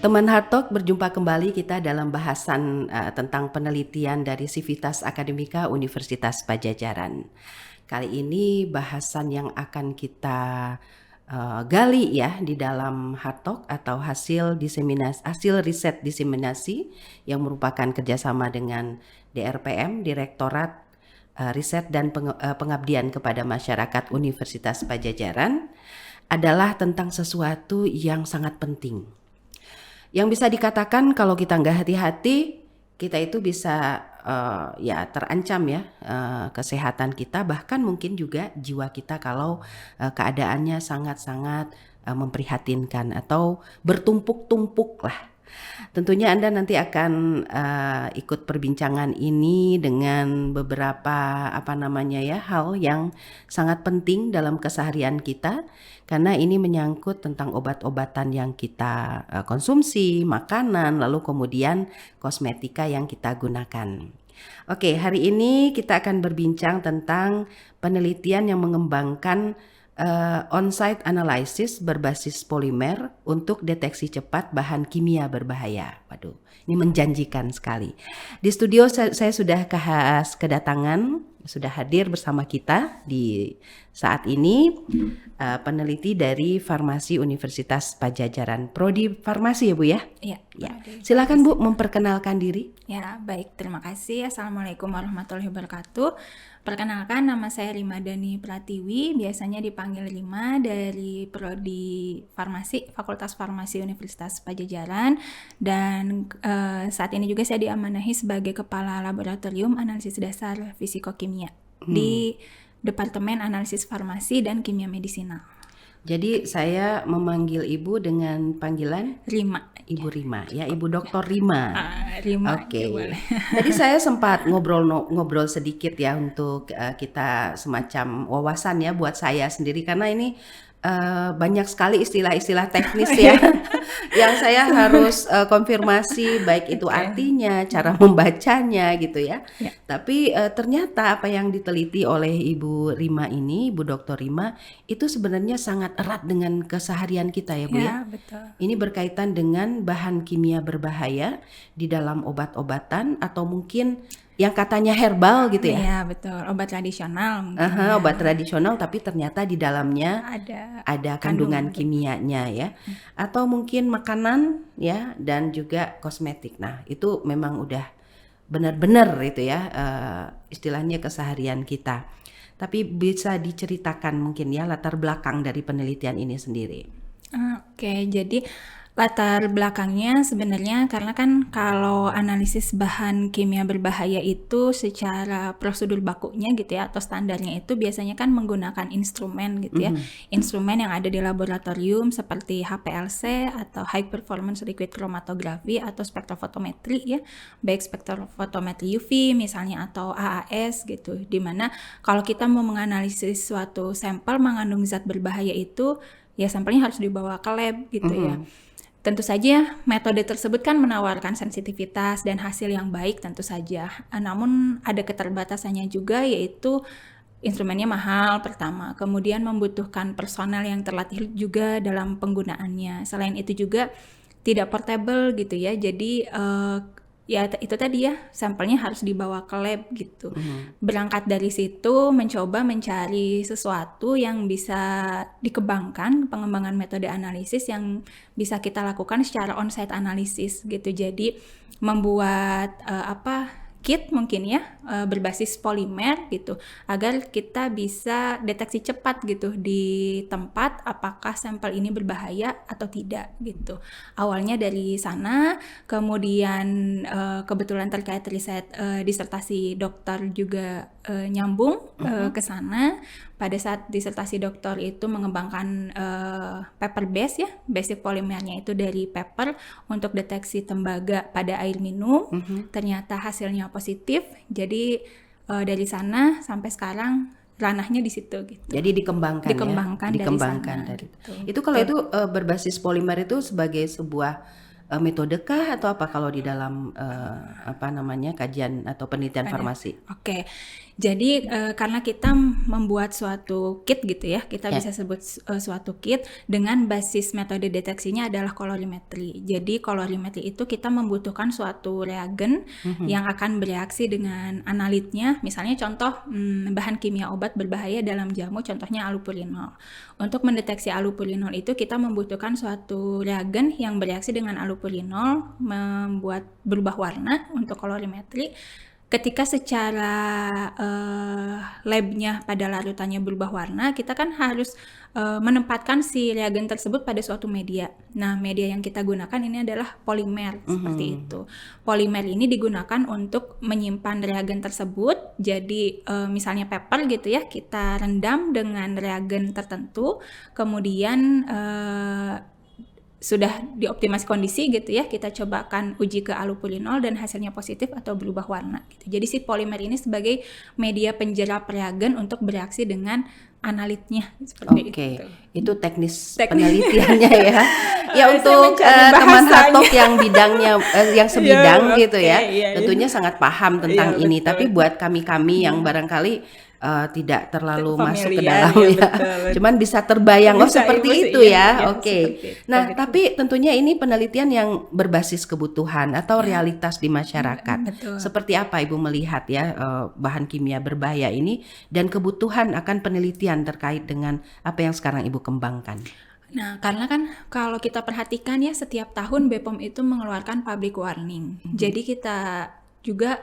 Teman Hard Talk, berjumpa kembali kita dalam bahasan tentang penelitian dari Civitas Akademika Universitas Padjadjaran. Kali ini bahasan yang akan kita gali ya di dalam Hard Talk atau hasil riset diseminasi yang merupakan kerjasama dengan DRPM, Direktorat Riset dan Pengabdian kepada Masyarakat Universitas Padjadjaran, adalah tentang sesuatu yang sangat penting. Yang bisa dikatakan kalau kita nggak hati-hati, kita itu bisa ya terancam ya kesehatan kita, bahkan mungkin juga jiwa kita kalau keadaannya sangat-sangat memprihatinkan atau bertumpuk-tumpuk lah. Tentunya Anda nanti akan ikut perbincangan ini dengan beberapa hal yang sangat penting dalam keseharian kita, karena ini menyangkut tentang obat-obatan yang kita konsumsi, makanan, lalu kemudian kosmetika yang kita gunakan. Oke, hari ini kita akan berbincang tentang penelitian yang mengembangkan on-site analysis berbasis polimer untuk deteksi cepat bahan kimia berbahaya. Waduh, ini menjanjikan sekali. Di studio saya sudah sudah hadir bersama kita di saat ini peneliti dari Farmasi Universitas Padjadjaran, Prodi Farmasi ya Bu ya? Iya. Ya. Silakan Bu memperkenalkan diri. Ya, baik, terima kasih. Assalamualaikum warahmatullahi wabarakatuh. Perkenalkan, nama saya Rima Dani Pratiwi, biasanya dipanggil Rima, dari Prodi Farmasi, Fakultas Farmasi Universitas Padjadjaran, dan saat ini juga saya diamanahi sebagai Kepala Laboratorium Analisis Dasar Fisikokimia di Departemen Analisis Farmasi dan Kimia Medisinal. Jadi saya memanggil Ibu dengan panggilan Rima. Ibu Rima, ya Ibu Dr. Rima. Rima. Oke. Tadi saya sempat ngobrol sedikit ya untuk kita semacam wawasan ya buat saya sendiri, karena ini banyak sekali istilah-istilah teknis ya yang saya harus konfirmasi, baik itu artinya, cara membacanya gitu ya. Tapi ternyata apa yang diteliti oleh Ibu Rima ini, Ibu Dr. Rima, itu sebenarnya sangat erat dengan keseharian kita ya Bu ya. Betul. Ini berkaitan dengan bahan kimia berbahaya di dalam obat-obatan atau mungkin yang katanya herbal gitu ya. Iya, betul. Obat tradisional mungkin. Obat tradisional tapi ternyata di dalamnya ada kandungan kimianya ya. Atau mungkin makanan ya, dan juga kosmetik. Nah, itu memang udah benar-benar itu ya istilahnya keseharian kita. Tapi bisa diceritakan mungkin ya latar belakang dari penelitian ini sendiri. Oke, jadi latar belakangnya sebenarnya karena kan kalau analisis bahan kimia berbahaya itu secara prosedur bakunya gitu ya, atau standarnya itu biasanya kan menggunakan instrumen gitu ya. Instrumen yang ada di laboratorium seperti HPLC atau High Performance Liquid Chromatography atau spektrofotometri ya, baik spektrofotometri UV misalnya atau AAS gitu, dimana kalau kita mau menganalisis suatu sampel mengandung zat berbahaya itu ya sampelnya harus dibawa ke lab gitu ya. Tentu saja metode tersebut kan menawarkan sensitivitas dan hasil yang baik tentu saja. Namun ada keterbatasannya juga, yaitu instrumennya mahal pertama, kemudian membutuhkan personel yang terlatih juga dalam penggunaannya. Selain itu juga tidak portable gitu ya. Jadi ya itu tadi ya, sampelnya harus dibawa ke lab gitu. Berangkat dari situ mencoba mencari sesuatu yang bisa dikembangkan, pengembangan metode analisis yang bisa kita lakukan secara on-site analisis gitu. Jadi membuat kit mungkin ya berbasis polimer gitu, agar kita bisa deteksi cepat gitu di tempat apakah sampel ini berbahaya atau tidak gitu. Awalnya dari sana, kemudian kebetulan terkait riset disertasi dokter juga nyambung ke sana. Pada saat disertasi dokter itu mengembangkan paper base ya, basic polimernya itu dari paper untuk deteksi tembaga pada air minum. Ternyata hasilnya positif. Jadi dari sana sampai sekarang ranahnya di situ gitu. Jadi dikembangkan dari sana. dari itu. Kalau itu berbasis polimer itu sebagai sebuah metode kah atau apa kalau di dalam kajian atau penelitian farmasi? Oke. Jadi karena kita membuat suatu kit gitu ya, kita Ya. bisa sebut suatu kit dengan basis metode deteksinya adalah kolorimetri. Jadi kolorimetri itu kita membutuhkan suatu reagen yang akan bereaksi dengan analitnya. Misalnya contoh bahan kimia obat berbahaya dalam jamu, contohnya alupurinol. Untuk mendeteksi alupurinol itu kita membutuhkan suatu reagen yang bereaksi dengan alupurinol, membuat berubah warna untuk kolorimetri. Ketika secara labnya pada larutannya berubah warna, kita kan harus menempatkan si reagen tersebut pada suatu media. Nah, media yang kita gunakan ini adalah polimer, seperti itu. Polimer ini digunakan untuk menyimpan reagen tersebut. Jadi misalnya paper gitu ya, kita rendam dengan reagen tertentu, kemudian sudah dioptimasi kondisi gitu ya, kita cobakan uji ke alupurinol dan hasilnya positif atau berubah warna gitu. Jadi si polimer ini sebagai media penjerap reagen untuk bereaksi dengan analitnya seperti Oke, itu. itu teknis penelitiannya ya. Ya Saya untuk mencari teman bahasanya. Hatok yang bidangnya yang sebidang Iya, gitu ya, oke, iya, tentunya sangat paham tentang Iya, ini. betul. Tapi buat kami-kami yang barangkali tidak terlalu masuk ke Familiar, dalam ya, ya, betul. cuman bisa terbayang oh Bisa, seperti Ibu, itu iya, ya. iya, Oke. seperti itu, Nah, gitu. tapi tentunya ini penelitian yang berbasis kebutuhan atau realitas di masyarakat. Betul. Seperti apa Ibu melihat ya bahan kimia berbahaya ini dan kebutuhan akan penelitian terkait dengan apa yang sekarang Ibu kembangkan? Nah, karena kan kalau kita perhatikan ya, setiap tahun BPOM itu mengeluarkan public warning. Jadi kita juga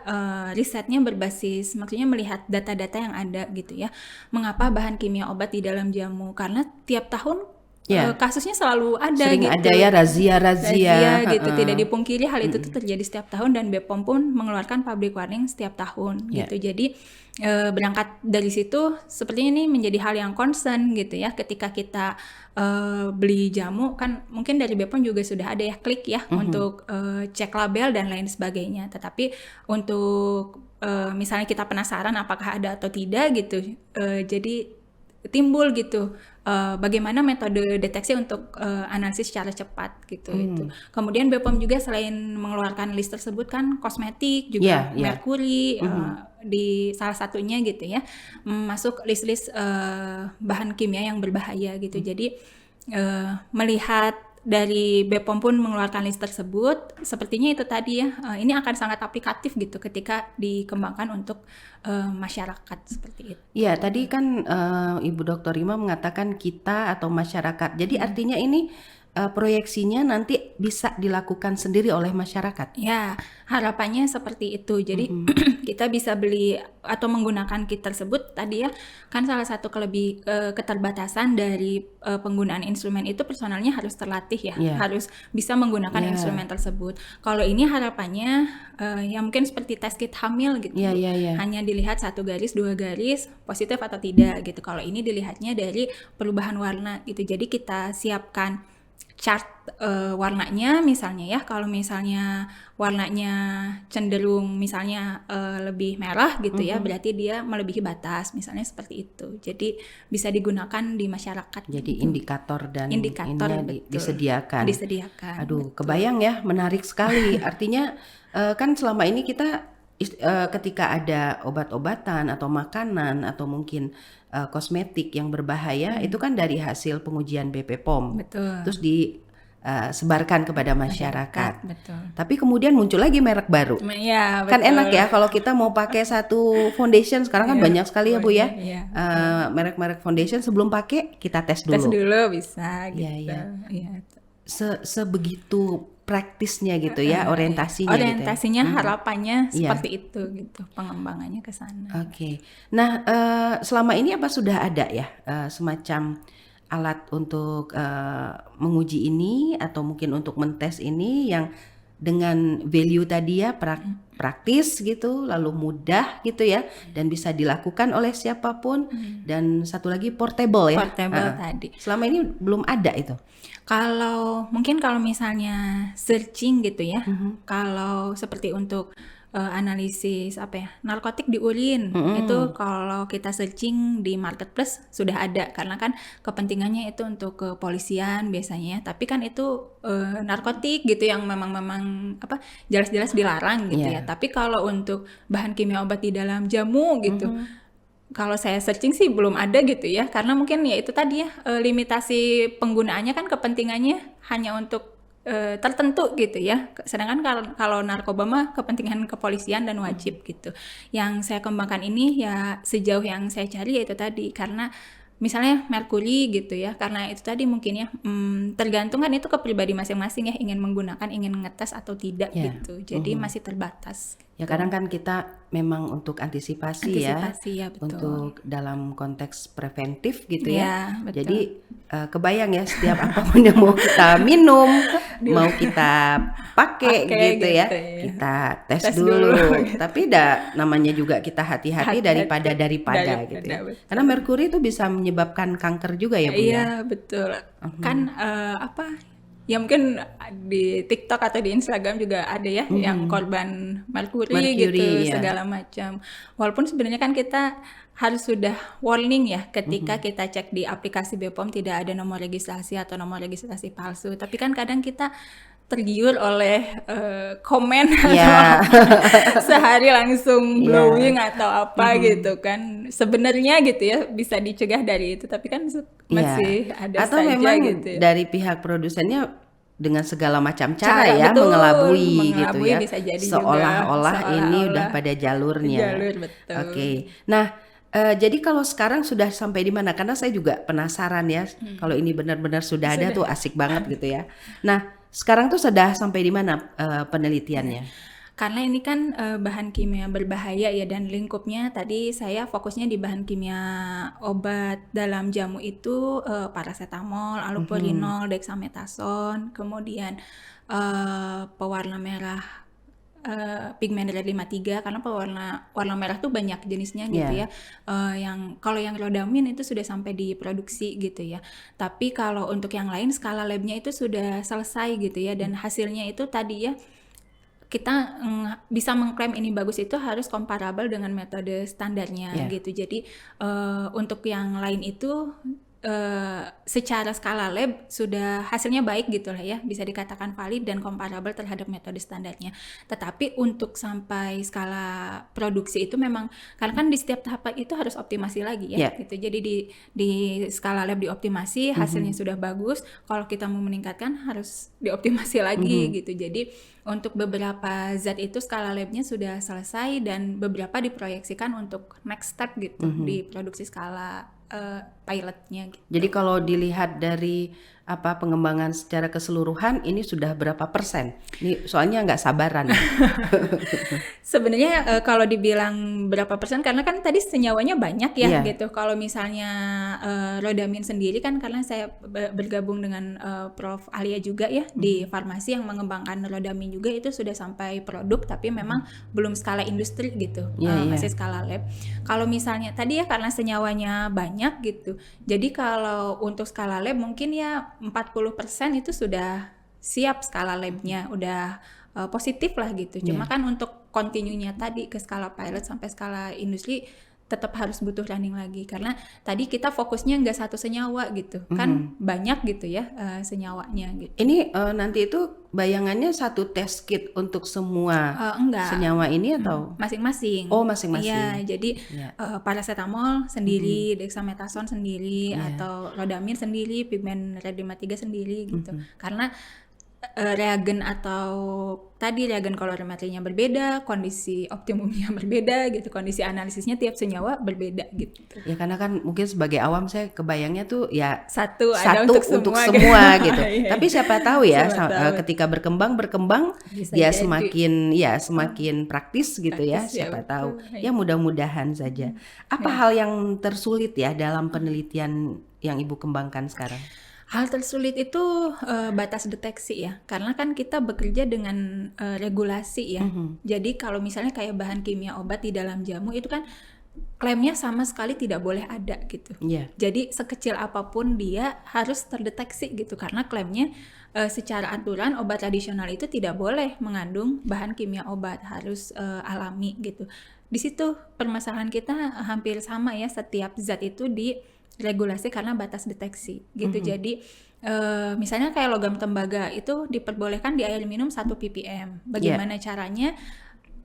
risetnya berbasis, maksudnya melihat data-data yang ada gitu ya. Mengapa bahan kimia obat di dalam jamu? Karena tiap tahun Ya. kasusnya selalu ada Sering gitu. ada ya razia-razia. Gitu, tidak dipungkiri hal itu tuh terjadi setiap tahun dan BPOM pun mengeluarkan public warning setiap tahun Ya. gitu. Jadi berangkat dari situ sepertinya ini menjadi hal yang concern gitu ya, ketika kita beli jamu kan mungkin dari BPOM juga sudah ada ya klik ya untuk cek label dan lain sebagainya. Tetapi untuk misalnya kita penasaran apakah ada atau tidak gitu, jadi timbul gitu bagaimana metode deteksi untuk analisis secara cepat gitu. Itu. Kemudian BPOM juga selain mengeluarkan list tersebut kan kosmetik juga, Ya. merkuri di salah satunya gitu ya, masuk list-list bahan kimia yang berbahaya gitu. Jadi melihat dari BPOM pun mengeluarkan list tersebut, sepertinya itu tadi ya, ini akan sangat aplikatif gitu ketika dikembangkan untuk masyarakat seperti itu. Iya, tadi kan Ibu Dr. Rima mengatakan kita atau masyarakat. Jadi artinya ini proyeksinya nanti bisa dilakukan sendiri oleh masyarakat. Ya, harapannya seperti itu. Jadi kita bisa beli atau menggunakan kit tersebut tadi ya, kan salah satu keterbatasan dari penggunaan instrumen itu personalnya harus terlatih ya, Yeah. harus bisa menggunakan Yeah. instrumen tersebut. Kalau ini harapannya ya mungkin seperti tes kit hamil gitu, Yeah, yeah, yeah. hanya dilihat 1 garis 2 garis positif atau tidak gitu. Kalau ini dilihatnya dari perubahan warna gitu. Jadi kita siapkan chart warnanya misalnya ya, kalau misalnya warnanya cenderung misalnya lebih merah gitu ya, berarti dia melebihi batas misalnya seperti itu. Jadi bisa digunakan di masyarakat. Jadi indikator dan Indikator, ininya betul. disediakan. Disediakan. Aduh, kebayang ya, menarik sekali. Artinya kan selama ini kita ketika ada obat-obatan atau makanan atau mungkin kosmetik yang berbahaya itu kan dari hasil pengujian BPOM. Betul. Terus disebarkan kepada masyarakat. Betul. Tapi kemudian muncul lagi merek baru. Ya, Kan betul. enak ya kalau kita mau pakai satu foundation sekarang kan Iya, banyak sekali ya Bu ya. iya. Merek-merek foundation sebelum pakai kita tes Tes dulu. dulu bisa gitu. Iya, Iya. Sebegitu praktisnya gitu ya orientasinya gitu ya. Orientasinya harapannya Iya. seperti itu gitu, pengembangannya ke sana. Oke. Nah, selama ini apa sudah ada ya semacam alat untuk menguji ini atau mungkin untuk mentes ini yang dengan value tadi ya praktis gitu, lalu mudah gitu ya, dan bisa dilakukan oleh siapapun, dan satu lagi portable ya. Portable tadi. Selama ini belum ada itu. Kalau mungkin kalau misalnya searching gitu ya, kalau seperti untuk analisis narkotik di urin. Itu kalau kita searching di marketplace sudah ada, karena kan kepentingannya itu untuk kepolisian biasanya. Tapi kan itu narkotik gitu yang memang jelas-jelas dilarang gitu ya. Tapi kalau untuk bahan kimia obat di dalam jamu gitu, kalau saya searching sih belum ada gitu ya, karena mungkin ya itu tadi ya, limitasi penggunaannya kan kepentingannya hanya untuk tertentu gitu ya. Sedangkan kalau narkoba mah kepentingan kepolisian dan wajib gitu. Yang saya kembangkan ini ya sejauh yang saya cari ya itu tadi, karena misalnya merkuri gitu ya, karena itu tadi mungkin ya tergantung kan itu ke pribadi masing-masing ya, ingin menggunakan, ingin ngetes atau tidak gitu. Jadi masih terbatas. Ya kadang kan kita memang untuk antisipasi ya, betul. untuk dalam konteks preventif gitu ya. Betul. Jadi kebayang ya setiap apapun yang mau kita minum, mau kita pakai gitu ya, kita tes dulu. Tapi namanya juga kita hati-hati daripada gitu ya. Karena merkuri itu bisa menyebabkan kanker juga ya Bu ya? Iya betul. Kan ya mungkin di TikTok atau di Instagram juga ada ya yang korban merkuri gitu segala macam. Walaupun sebenarnya kan kita harus sudah warning ya ketika kita cek di aplikasi BPOM tidak ada nomor registrasi atau nomor registrasi palsu. Tapi kan kadang kita tergiur oleh komen atau sehari langsung glowing atau apa gitu kan. Sebenarnya gitu ya bisa dicegah dari itu, tapi kan masih ada atau saja memang gitu. Dari pihak produsennya dengan segala macam cara ya mengelabui gitu ya, bisa jadi seolah-olah ini udah pada jalurnya. Betul. Oke. Nah, jadi kalau sekarang sudah sampai di mana? Karena saya juga penasaran ya, kalau ini benar-benar sudah ada tuh asik banget gitu ya. Nah, sekarang tuh sudah sampai di mana penelitiannya? Karena ini kan bahan kimia berbahaya ya, dan lingkupnya tadi saya fokusnya di bahan kimia obat dalam jamu itu paracetamol, allopurinol, dexamethasone, kemudian pewarna merah pigmen red 53, karena warna merah tuh banyak jenisnya gitu ya. Yang kalau yang rodamin itu sudah sampai diproduksi gitu ya. Tapi kalau untuk yang lain skala labnya itu sudah selesai gitu ya, dan hasilnya itu tadi ya kita bisa mengklaim ini bagus itu harus comparable dengan metode standarnya gitu. Jadi untuk yang lain itu secara skala lab sudah hasilnya baik gitu lah ya, bisa dikatakan valid dan comparable terhadap metode standarnya. Tetapi untuk sampai skala produksi itu memang karena kan di setiap tahapan itu harus optimasi lagi ya gitu. Jadi di skala lab dioptimasi, hasilnya sudah bagus, kalau kita mau meningkatkan harus dioptimasi lagi gitu. Jadi untuk beberapa zat itu skala labnya sudah selesai dan beberapa diproyeksikan untuk next step gitu di produksi skala pilotnya gitu. Jadi kalau dilihat dari pengembangan secara keseluruhan ini sudah berapa persen? Ini soalnya nggak sabaran. Sebenarnya kalau dibilang berapa persen, karena kan tadi senyawanya banyak ya gitu. Kalau misalnya rodamin sendiri kan, karena saya bergabung dengan Prof. Alia juga ya di farmasi yang mengembangkan rodamin juga, itu sudah sampai produk tapi memang belum skala industri gitu, masih skala lab. Kalau misalnya tadi ya karena senyawanya banyak gitu, jadi kalau untuk skala lab mungkin ya 40% itu sudah siap skala labnya, udah positif lah gitu. Cuma kan untuk continue-nya tadi ke skala pilot sampai skala industri tetap harus butuh running lagi, karena tadi kita fokusnya nggak satu senyawa gitu kan, banyak gitu ya senyawanya gitu. Ini nanti itu bayangannya satu test kit untuk semua senyawa ini atau masing-masing? Oh masing-masing. Iya, jadi paracetamol sendiri, dexamethasone sendiri, atau rodamin sendiri, pigmen red 53 sendiri gitu. Karena reagen atau tadi reagen kolorimetrinya berbeda, kondisi optimumnya berbeda gitu, kondisi analisisnya tiap senyawa berbeda gitu. Ya karena kan mungkin sebagai awam saya kebayangnya tuh ya satu untuk semua gitu. Tapi siapa tahu ya ketika berkembang dia semakin praktis gitu ya, siapa tahu. Ya mudah-mudahan saja. Apa hal yang tersulit ya dalam penelitian yang Ibu kembangkan sekarang? Hal tersulit itu batas deteksi ya, karena kan kita bekerja dengan regulasi ya. Jadi kalau misalnya kayak bahan kimia obat di dalam jamu itu kan klaimnya sama sekali tidak boleh ada gitu. Iya. Jadi sekecil apapun dia harus terdeteksi gitu, karena klaimnya secara aturan obat tradisional itu tidak boleh mengandung bahan kimia obat, harus alami gitu. Di situ permasalahan kita hampir sama ya, setiap zat itu diregulasi karena batas deteksi gitu. Jadi misalnya kayak logam tembaga itu diperbolehkan di air minum 1 ppm. Bagaimana caranya?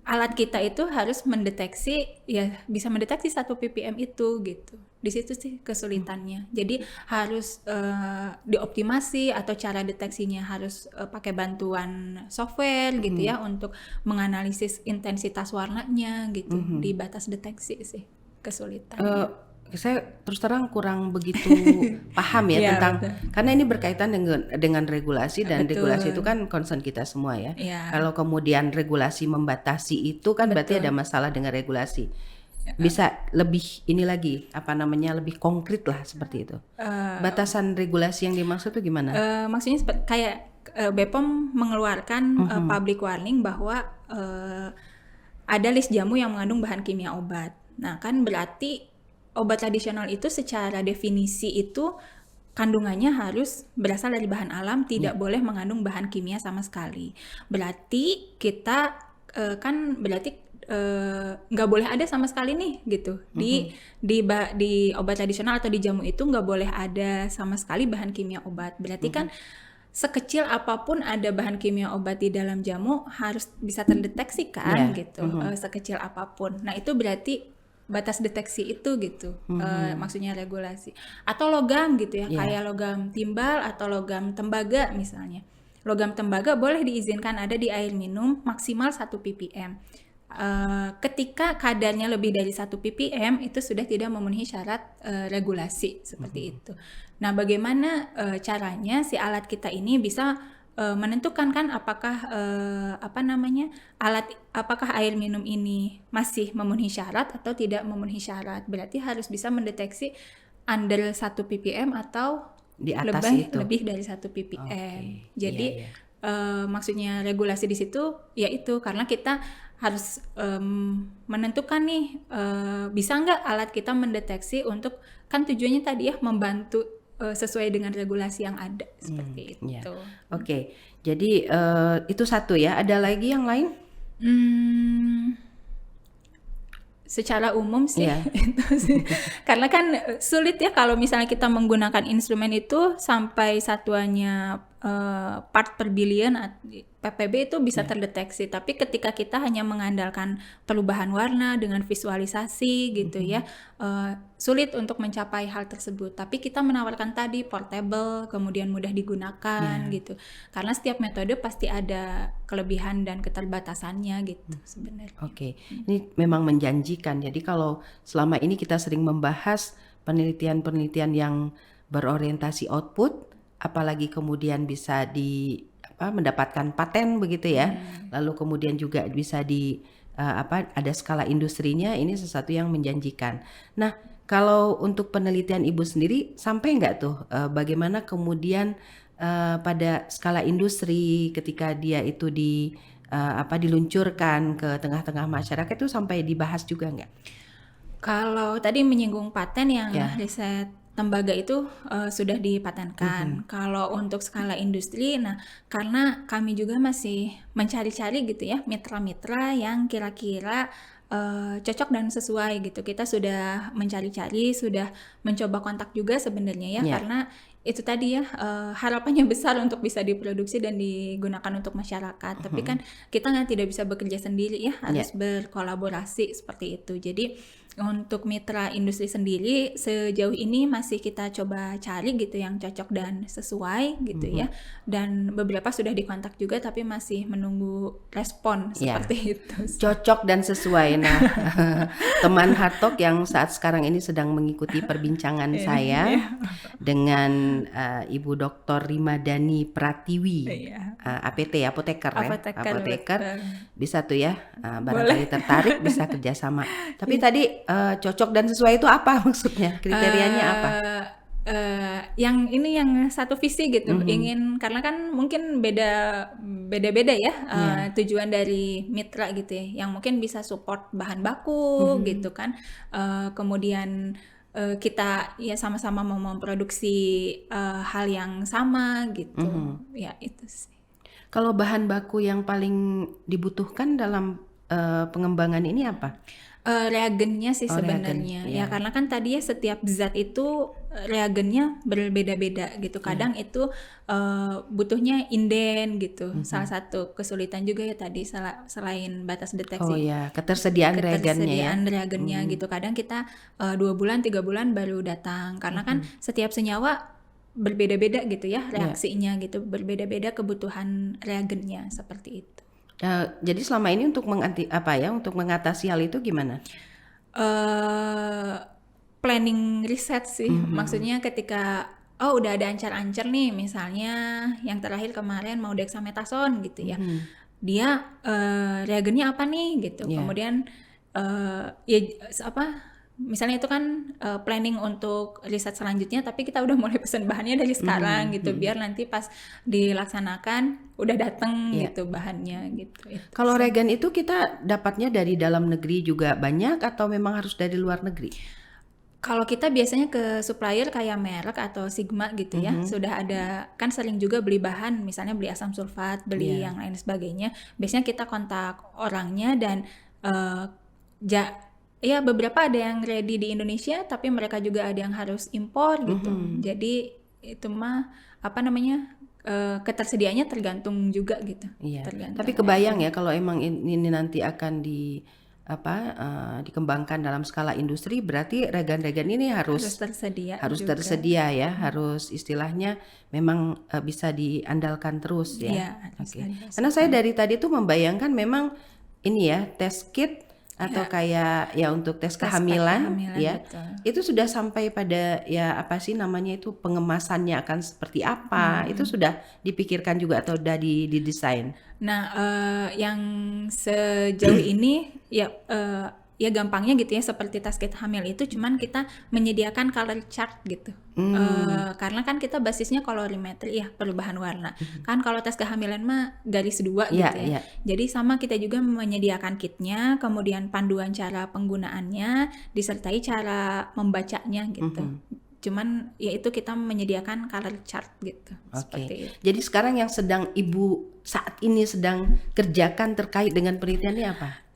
Alat kita itu harus mendeteksi, ya bisa mendeteksi 1 ppm itu gitu. Di situ sih kesulitannya. Jadi harus dioptimasi, atau cara deteksinya harus pakai bantuan software gitu ya, untuk menganalisis intensitas warnanya gitu. Di batas deteksi sih kesulitannya. Saya terus terang kurang begitu paham ya Iya, tentang, betul. karena ini berkaitan dengan regulasi, dan Betul. regulasi itu kan concern kita semua ya. Iya. Kalau kemudian regulasi membatasi itu kan berarti ada masalah dengan regulasi. Bisa lebih ini lagi, apa namanya, lebih konkret lah seperti itu. Batasan regulasi yang dimaksud itu gimana? Maksudnya kayak BPOM mengeluarkan public warning bahwa ada list jamu yang mengandung bahan kimia obat. Nah, kan berarti obat tradisional itu secara definisi itu kandungannya harus berasal dari bahan alam, tidak boleh mengandung bahan kimia sama sekali. Berarti kita nggak boleh ada sama sekali nih gitu. Di obat tradisional atau di jamu itu nggak boleh ada sama sekali bahan kimia obat. Berarti kan sekecil apapun ada bahan kimia obat di dalam jamu harus bisa terdeteksi kan gitu. Sekecil apapun. Nah, itu berarti batas deteksi itu gitu. Maksudnya regulasi. Atau logam gitu ya, kayak logam timbal atau logam tembaga misalnya. Logam tembaga boleh diizinkan ada di air minum maksimal 1 ppm. Ketika kadarnya lebih dari 1 ppm itu sudah tidak memenuhi syarat regulasi seperti itu. Nah, bagaimana caranya si alat kita ini bisa menentukan kan apakah apakah air minum ini masih memenuhi syarat atau tidak memenuhi syarat. Berarti harus bisa mendeteksi under 1 ppm atau Di atas itu. lebih dari 1 ppm. Oke. Jadi maksudnya regulasi di situ yaitu karena kita harus menentukan nih bisa nggak alat kita mendeteksi, untuk kan tujuannya tadi ya membantu sesuai dengan regulasi yang ada seperti itu. Oke. Jadi itu satu ya. Ada lagi yang lain? Secara umum sih itu sih. Karena kan sulit ya kalau misalnya kita menggunakan instrumen itu sampai satuannya part per billion, ppb itu bisa terdeteksi. Tapi ketika kita hanya mengandalkan perubahan warna dengan visualisasi gitu ya, sulit untuk mencapai hal tersebut. Tapi kita menawarkan tadi portable, kemudian mudah digunakan gitu. Karena setiap metode pasti ada kelebihan dan keterbatasannya gitu sebenarnya. Oke. Ini memang menjanjikan. Jadi kalau selama ini kita sering membahas penelitian-penelitian yang berorientasi output, apalagi kemudian bisa mendapatkan paten begitu ya. Lalu kemudian juga bisa ada skala industrinya, ini sesuatu yang menjanjikan. Nah, kalau untuk penelitian Ibu sendiri sampai nggak tuh bagaimana kemudian pada skala industri ketika dia itu diluncurkan ke tengah-tengah masyarakat itu sampai dibahas juga nggak? Kalau tadi menyinggung paten yang riset tembaga itu sudah dipatenkan. Kalau untuk skala industri, nah karena kami juga masih mencari-cari gitu ya mitra-mitra yang kira-kira cocok dan sesuai gitu. Kita sudah mencari-cari, sudah mencoba kontak juga sebenarnya ya, karena itu tadi ya harapannya besar untuk bisa diproduksi dan digunakan untuk masyarakat. Tapi kan kita tidak bisa bekerja sendiri ya, harus berkolaborasi seperti itu. Jadi untuk mitra industri sendiri sejauh ini masih kita coba cari gitu yang cocok dan sesuai gitu ya. Dan beberapa sudah dikontak juga tapi masih menunggu respon seperti itu. Cocok dan sesuai. Nah, teman Hardtalk yang saat sekarang ini sedang mengikuti perbincangan saya dengan Ibu Dr. Rimadani Pratiwi, APT, apoteker. Bisa tuh ya, barangkali tertarik bisa kerjasama. Tapi tadi cocok dan sesuai itu apa maksudnya? Kriterianya apa? yang ini yang satu visi gitu, ingin karena kan mungkin beda-beda ya tujuan dari mitra gitu ya, yang mungkin bisa support bahan baku gitu kan, kemudian kita ya sama-sama mau memproduksi hal yang sama gitu, ya itu sih. Kalau bahan baku yang paling dibutuhkan dalam pengembangan ini apa? Reagennya sih Oh, reagen, sebenarnya ya. ya, karena kan tadi ya setiap zat itu reagennya berbeda-beda gitu, kadang itu butuhnya inden gitu. Salah satu kesulitan juga ya tadi selain batas Oh deteksi ya, ketersediaan reagennya ya. ketersediaan reagennya gitu, kadang kita 2 bulan 3 bulan baru datang, karena kan setiap senyawa berbeda-beda gitu ya reaksinya gitu, berbeda-beda kebutuhan reagennya seperti itu. Jadi selama ini untuk untuk mengatasi hal itu gimana? Planning riset sih, maksudnya ketika udah ada ancar-ancar nih, misalnya yang terakhir kemarin mau dexamethasone gitu ya, dia reagennya apa nih gitu, Ya. kemudian ya misalnya itu kan planning untuk riset selanjutnya, tapi kita udah mulai pesen bahannya dari sekarang gitu, biar nanti pas dilaksanakan udah dateng gitu bahannya gitu. Kalau reagen itu kita dapatnya dari dalam negeri juga banyak atau memang harus dari luar negeri? Kalau kita biasanya ke supplier kayak Merek atau Sigma gitu ya, sudah ada, kan sering juga beli bahan, misalnya beli asam sulfat, beli yang lain sebagainya. Biasanya kita kontak orangnya dan ya beberapa ada yang ready di Indonesia, tapi mereka juga ada yang harus impor gitu. Jadi itu mah ketersediaannya tergantung juga gitu. Iya. Tergantung. Tapi kebayang ya kalau emang ini nanti akan dikembangkan dalam skala industri, berarti reagen-reagen ini harus tersedia juga. tersedia ya, harus istilahnya memang bisa diandalkan terus ya. Iya, harus Oke. ada. Karena saya dari tadi tuh membayangkan memang ini ya test kit atau kayak ya untuk tes kehamilan ya, betul. itu sudah sampai pada ya apa sih namanya itu pengemasannya akan seperti apa, itu sudah dipikirkan juga atau udah didesain. Nah, yang sejauh ini ya gampangnya gitu ya, seperti tas kit hamil itu cuman kita menyediakan color chart gitu. Karena kan kita basisnya colorimetry ya, perubahan warna. Kan kalau tes kehamilan mah garis 2 gitu ya. Jadi sama kita juga menyediakan kitnya, kemudian panduan cara penggunaannya, disertai cara membacanya gitu. Cuman ya itu kita menyediakan color chart gitu. Seperti itu. Jadi sekarang yang sedang Ibu saat ini sedang kerjakan terkait dengan penelitian ini apa?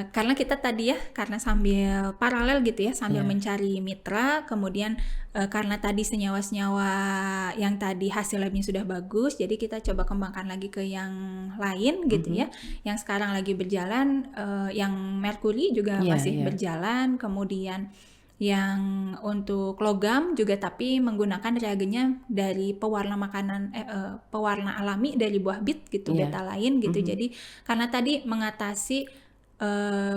Karena kita tadi ya, karena sambil paralel gitu ya, sambil mencari mitra, kemudian karena tadi senyawa-senyawa yang tadi hasil labnya sudah bagus, jadi kita coba kembangkan lagi ke yang lain gitu ya, yang sekarang lagi berjalan, yang merkuri juga masih berjalan, kemudian yang untuk logam juga tapi menggunakan reagennya dari pewarna makanan pewarna alami dari buah bit gitu, betalain gitu. Jadi karena tadi mengatasi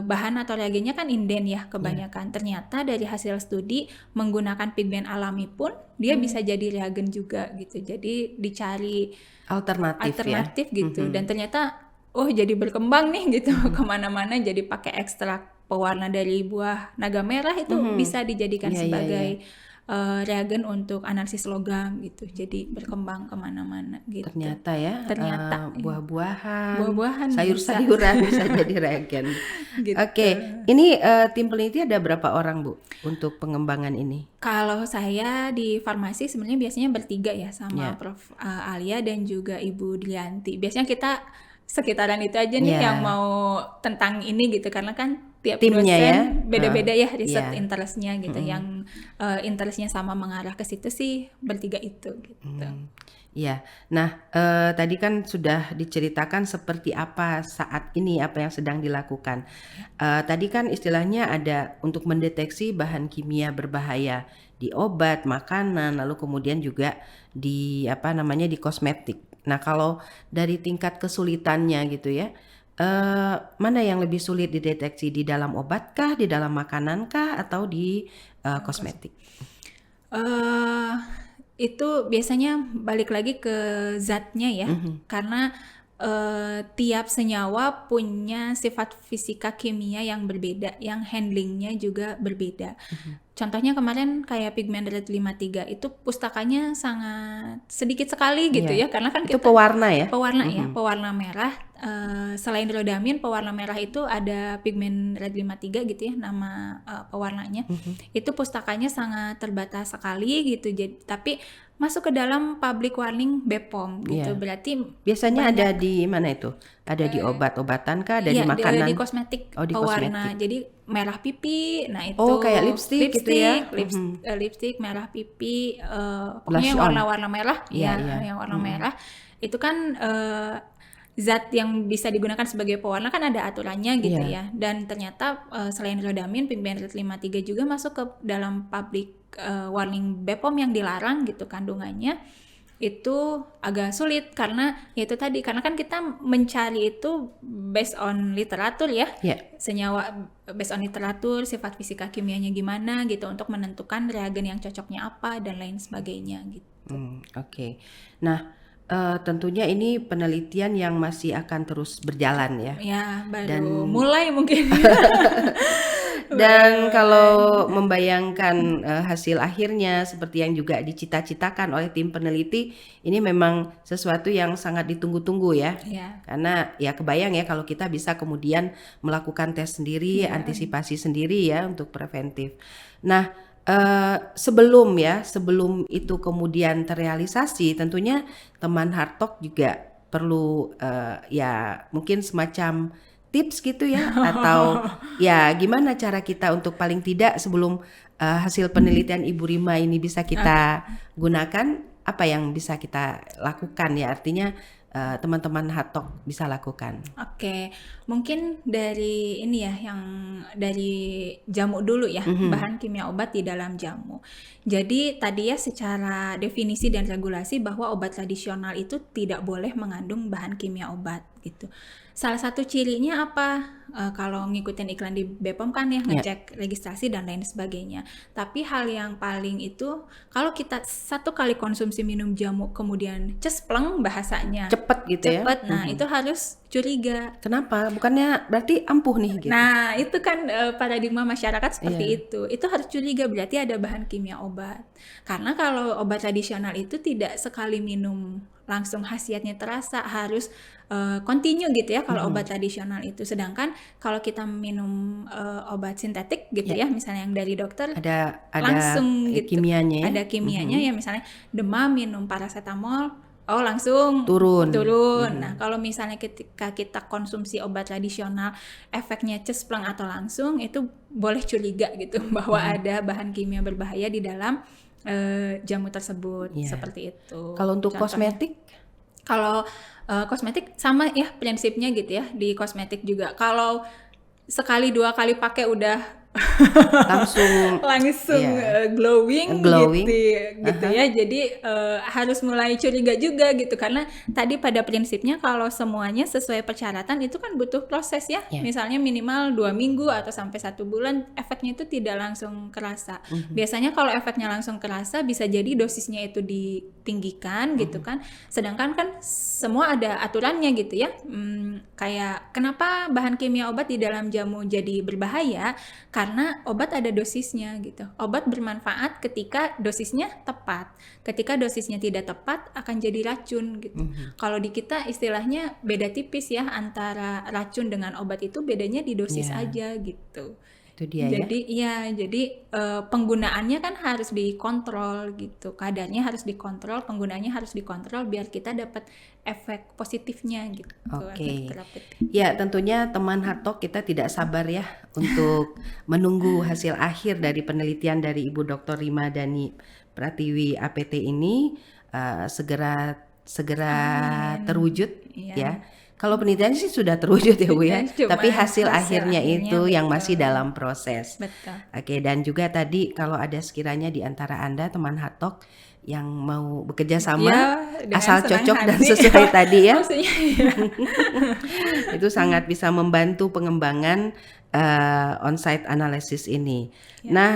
bahan atau reagennya kan inden ya kebanyakan. Ternyata dari hasil studi menggunakan pigmen alami pun dia bisa jadi reagen juga gitu. Jadi dicari alternatif gitu. Dan ternyata jadi berkembang nih gitu kemana-mana, jadi pakai ekstrak pewarna dari buah naga merah itu bisa dijadikan sebagai reagen untuk analisis logam gitu. Jadi berkembang kemana-mana gitu. Ternyata ya, buah-buahan, sayur-sayuran bisa jadi reagen. Gitu. Oke, ini tim peneliti ada berapa orang Bu untuk pengembangan ini? Kalau saya di farmasi sebenarnya biasanya bertiga ya, sama Prof. Alia dan juga Ibu Drianti. Biasanya kita sekitaran itu aja nih yang mau tentang ini gitu, karena kan tiap timnya dosen beda-beda ya riset interestnya gitu. Yang interestnya sama mengarah ke situ sih bertiga itu gitu. Iya. Nah, tadi kan sudah diceritakan seperti apa saat ini apa yang sedang dilakukan. Tadi kan istilahnya ada untuk mendeteksi bahan kimia berbahaya di obat, makanan, lalu kemudian juga di di kosmetik. Nah, kalau dari tingkat kesulitannya gitu ya, mana yang lebih sulit dideteksi, di dalam obat kah, di dalam makanan kah, atau di kosmetik? Itu biasanya balik lagi ke zatnya ya, karena tiap senyawa punya sifat fisika kimia yang berbeda, yang handlingnya juga berbeda. Contohnya kemarin kayak pigmen red 53 itu pustakanya sangat sedikit sekali gitu Iya. ya, karena kan Itu kita pewarna ya? pewarna ya, pewarna merah. Selain rhodamin, pewarna merah itu ada pigmen red 53 gitu ya, nama pewarnanya. Itu pustakanya sangat terbatas sekali gitu. Jadi tapi masuk ke dalam public warning BPOM gitu. Iya. Berarti Biasanya banyak ada di mana itu? Ada di obat-obatan kah? Ada di iya, makanan? di kosmetik Oh, di pewarna. kosmetik. Jadi merah pipi, nah itu Oh, kayak lipstick gitu ya? lipstick merah pipi, Blush pokoknya yang on. warna-warna merah, Iya, ya, iya. yang warna merah. Itu kan zat yang bisa digunakan sebagai pewarna kan ada aturannya gitu Iya. ya. Dan ternyata selain rhodamin, pigmen red 53 juga masuk ke dalam public warning BPOM yang dilarang gitu kandungannya. Itu agak sulit karena ya itu tadi, karena kan kita mencari itu based on literatur ya. Iya. Senyawa based on literatur, sifat fisika kimianya gimana gitu untuk menentukan reagen yang cocoknya apa dan lain sebagainya gitu. Oke. Nah, tentunya ini penelitian yang masih akan terus berjalan ya. Ya, baru mulai mungkin. Dan kalau membayangkan hasil akhirnya seperti yang juga dicita-citakan oleh tim peneliti, ini memang sesuatu yang sangat ditunggu-tunggu ya. Ya. Karena ya kebayang ya kalau kita bisa kemudian melakukan tes sendiri, antisipasi sendiri ya untuk preventif. Nah, sebelum itu kemudian terrealisasi, tentunya teman Hartok juga perlu ya mungkin semacam tips gitu ya, atau ya gimana cara kita untuk paling tidak sebelum hasil penelitian Ibu Rima ini bisa kita gunakan, apa yang bisa kita lakukan ya, artinya teman-teman Hartok bisa lakukan. Oke, mungkin dari ini ya, yang dari jamu dulu ya, bahan kimia obat di dalam jamu. Jadi tadi ya secara definisi dan regulasi bahwa obat tradisional itu tidak boleh mengandung bahan kimia obat gitu. Salah satu cirinya apa? Kalau ngikutin iklan di BPOM kan ya, ngecek registrasi dan lain sebagainya. Tapi hal yang paling itu, kalau kita satu kali konsumsi minum jamu kemudian cespleng bahasanya, Cepet gitu ya. cepet, nah itu harus curiga. Kenapa? Bukannya berarti ampuh nih gitu. Nah, itu kan paradigma masyarakat seperti itu. Itu harus curiga, berarti ada bahan kimia obat. Karena kalau obat tradisional itu tidak sekali minum langsung khasiatnya terasa, harus continue gitu ya kalau obat tradisional itu. Sedangkan kalau kita minum obat sintetik gitu ya, misalnya yang dari dokter, ada langsung gitu. kimianya ya. Ada kimianya ya, misalnya demam minum paracetamol, oh langsung Turun. Nah, kalau misalnya ketika kita konsumsi obat tradisional efeknya cespleng atau langsung, itu boleh curiga gitu bahwa ada bahan kimia berbahaya di dalam jamu tersebut. Seperti itu. Kalau untuk contohnya. kosmetik? Kalau kosmetik sama ya prinsipnya gitu ya, di kosmetik juga. Kalau sekali dua kali pakai udah langsung glowing gitu ya. Jadi harus mulai curiga juga gitu, karena tadi pada prinsipnya kalau semuanya sesuai persyaratan itu kan butuh proses ya. Misalnya minimal 2 minggu atau sampai 1 bulan efeknya itu tidak langsung kerasa. Biasanya kalau efeknya langsung kerasa bisa jadi dosisnya itu ditinggikan gitu kan. Sedangkan kan semua ada aturannya gitu ya. Kayak kenapa bahan kimia obat di dalam jamu jadi berbahaya? Karena obat ada dosisnya gitu. Obat bermanfaat ketika dosisnya tepat. Ketika dosisnya tidak tepat akan jadi racun gitu. Kalau di kita istilahnya beda tipis ya, antara racun dengan obat itu bedanya di dosis aja gitu. Itu dia jadi penggunaannya kan harus dikontrol gitu. Kadarnya harus dikontrol, penggunaannya harus dikontrol biar kita dapat efek positifnya gitu. Oke. Ya, tentunya teman Hartok kita tidak sabar ya untuk menunggu hasil akhir dari penelitian dari Ibu Dr. Rima Dani Pratiwi APT ini segera terwujud ya. Kalau penelitian sih sudah terwujud ya Bu ya, tapi hasil akhirnya itu yang masih dalam proses. Betul. Oke, dan juga tadi kalau ada sekiranya di antara Anda teman Hartok yang mau bekerja sama asal cocok dan sesuai tadi ya. Itu sangat bisa membantu pengembangan on-site analysis ini. Nah,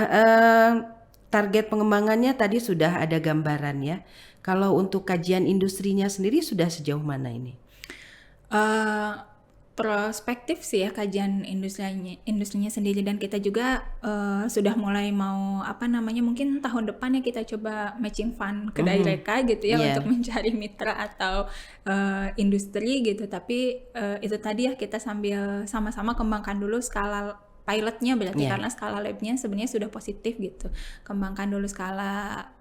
target pengembangannya tadi sudah ada gambaran ya. Kalau untuk kajian industrinya sendiri sudah sejauh mana ini? Eee, Prospektif sih ya kajian industrinya sendiri, dan kita juga, sudah mulai mau, apa namanya, mungkin tahun depan ya kita coba matching fund ke Mhm. Daireka gitu ya untuk Iya. mencari mitra atau, industri gitu. Tapi, itu tadi ya kita sambil sama-sama kembangkan dulu skala pilotnya berarti, Iya. karena skala labnya sebenarnya sudah positif gitu. Kembangkan dulu skala,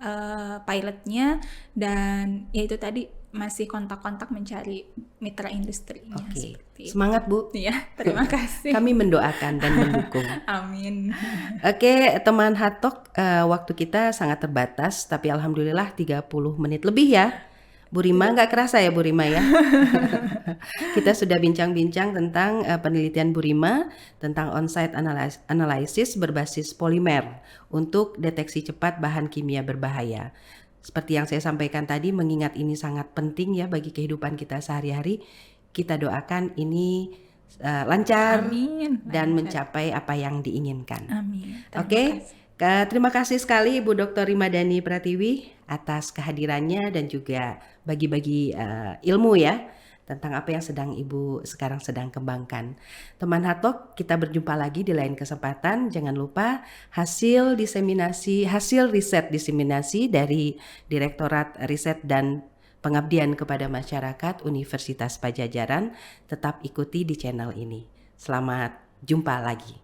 pilotnya, dan ya itu tadi masih kontak-kontak mencari mitra industrinya Oke. seperti itu. Semangat, Bu. Iya, terima kasih. Kami mendoakan dan mendukung. Amin. Oke, teman Hatok, waktu kita sangat terbatas, tapi alhamdulillah 30 menit lebih ya. Bu Rima, nggak kerasa ya Bu Rima ya? Kita sudah bincang-bincang tentang penelitian Bu Rima tentang on-site analysis berbasis polimer untuk deteksi cepat bahan kimia berbahaya. Seperti yang saya sampaikan tadi, mengingat ini sangat penting ya bagi kehidupan kita sehari-hari, kita doakan ini lancar Amin. dan Lancar. mencapai apa yang diinginkan. Amin. Terima Oke, kasih. terima kasih sekali Ibu Dr. Rimadhani Pratiwi atas kehadirannya dan juga bagi-bagi ilmu ya tentang apa yang Ibu sekarang sedang kembangkan. Teman Hatok, kita berjumpa lagi di lain kesempatan. Jangan lupa hasil riset diseminasi dari Direktorat Riset dan Pengabdian kepada Masyarakat Universitas Padjadjaran tetap ikuti di channel ini. Selamat jumpa lagi.